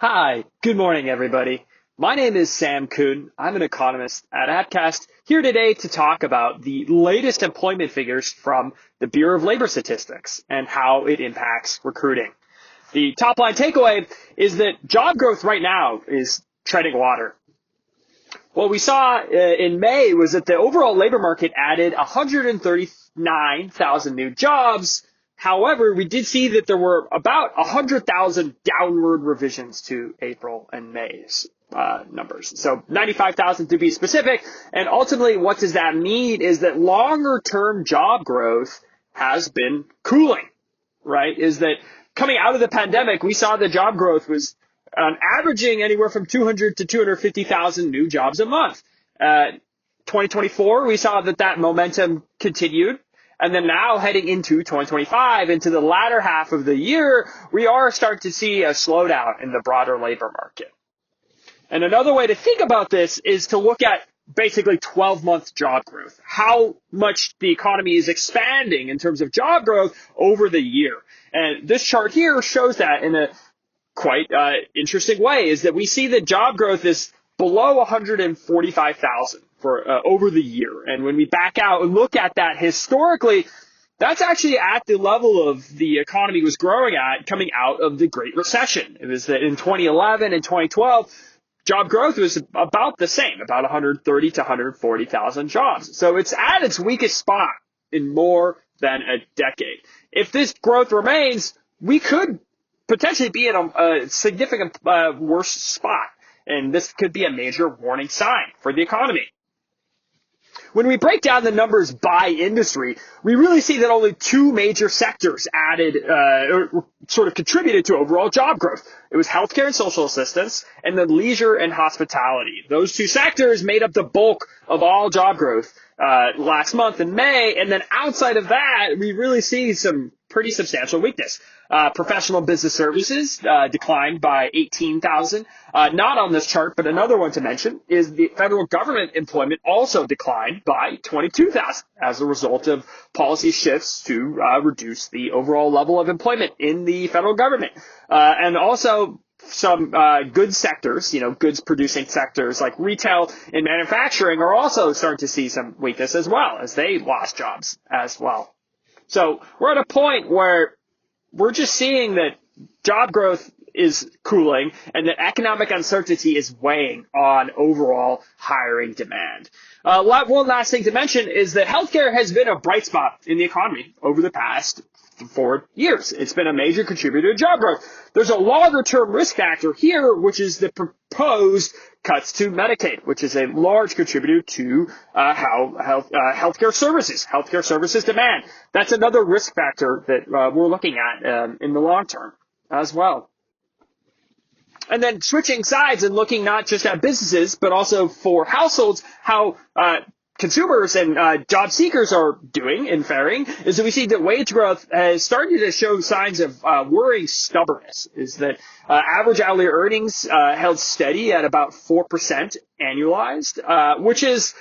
Hi, good morning, everybody. My name is Sam Kuhn. I'm an economist at Appcast, here today to talk about the latest employment figures from the Bureau of Labor Statistics and how it impacts recruiting. The top line takeaway is that job growth right now is treading water. What we saw in May was that the overall labor market added 139,000 new jobs. However, we did see that there were about 100,000 downward revisions to April and May's numbers. So 95,000 to be specific. And ultimately, what does that mean is that longer term job growth has been cooling, right? Is that coming out of the pandemic, we saw the job growth was averaging anywhere from 200 to 250,000 new jobs a month. 2024, we saw that momentum continued. And then now heading into 2025, into the latter half of the year, we are starting to see a slowdown in the broader labor market. And another way to think about this is to look at basically 12-month job growth, how much the economy is expanding in terms of job growth over the year. And this chart here shows that in a quite interesting way, is that we see that job growth is below 145,000 for over the year. And when we back out and look at that historically, that's actually at the level of the economy was growing at coming out of the Great Recession. It was that in 2011 and 2012, job growth was about the same, about 130 to 140,000 jobs. So it's at its weakest spot in more than a decade. If this growth remains, we could potentially be in a significant worse spot. And this could be a major warning sign for the economy. When we break down the numbers by industry, we really see that only two major sectors added or sort of contributed to overall job growth. It was healthcare and social assistance, and then leisure and hospitality. Those two sectors made up the bulk of all job growth last month in May. And then outside of that, we really see some pretty substantial weakness. Professional business services declined by 18,000. Not on this chart, but another one to mention is the federal government employment also declined by 22,000 as a result of policy shifts to reduce the overall level of employment in the federal government. And also some goods sectors, goods producing sectors like retail and manufacturing are also starting to see some weakness as well as they lost jobs as well. So we're at a point where we're just seeing that job growth is cooling and that economic uncertainty is weighing on overall hiring demand. One last thing to mention is that healthcare has been a bright spot in the economy over the past 4 years. It's been a major contributor to job growth. There's a longer-term risk factor here, which is the proposed cuts to Medicaid, which is a large contributor to healthcare services demand. That's another risk factor that we're looking at in the long term as well. And then switching sides and looking not just at businesses, but also for households, how consumers and job seekers are doing and faring, is that we see that wage growth has started to show signs of worrying stubbornness. Is that average hourly earnings held steady at about 4% annualized, which is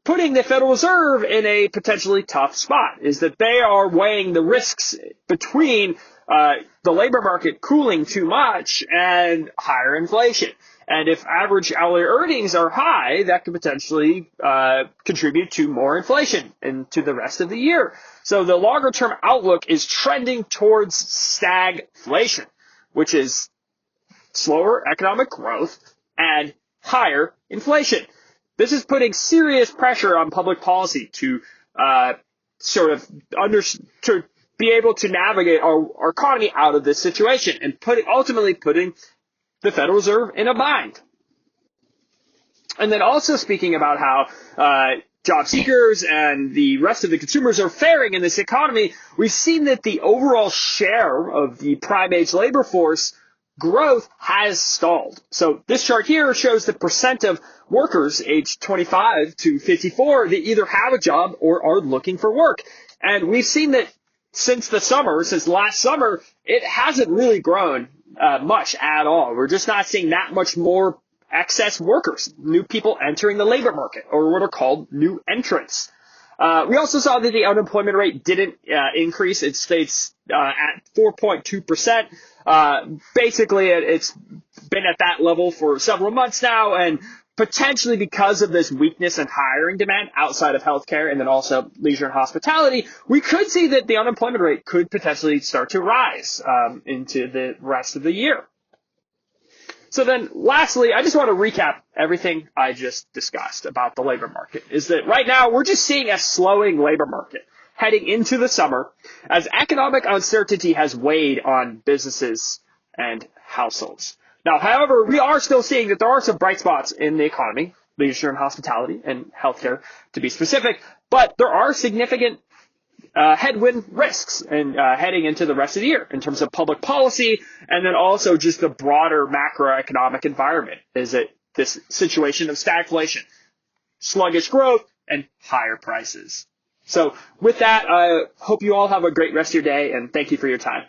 putting the Federal Reserve in a potentially tough spot. Is that they are weighing the risks between the labor market cooling too much and higher inflation. And if average hourly earnings are high, that could potentially contribute to more inflation into the rest of the year. So the longer term outlook is trending towards stagflation, which is slower economic growth and higher inflation. This is putting serious pressure on public policy to to be able to navigate our economy out of this situation and ultimately putting the Federal Reserve in a bind. And then also speaking about how job seekers and the rest of the consumers are faring in this economy, we've seen that the overall share of the prime age labor force growth has stalled. So this chart here shows the percent of workers aged 25 to 54 that either have a job or are looking for work. And we've seen that since last summer, it hasn't really grown much at all. We're just not seeing that much more excess workers, new people entering the labor market, or what are called new entrants. We also saw that the unemployment rate didn't increase. It stays at 4.2%. Basically, it's been at that level for several months now, and potentially because of this weakness in hiring demand outside of healthcare and then also leisure and hospitality, we could see that the unemployment rate could potentially start to rise into the rest of the year. So then lastly, I just want to recap everything I just discussed about the labor market, is that right now we're just seeing a slowing labor market heading into the summer as economic uncertainty has weighed on businesses and households. Now, however, we are still seeing that there are some bright spots in the economy, leisure and hospitality and healthcare to be specific, but there are significant headwind risks and heading into the rest of the year in terms of public policy, and then also just the broader macroeconomic environment. Is it this situation of stagflation, sluggish growth, and higher prices? So with that, I hope you all have a great rest of your day, and thank you for your time.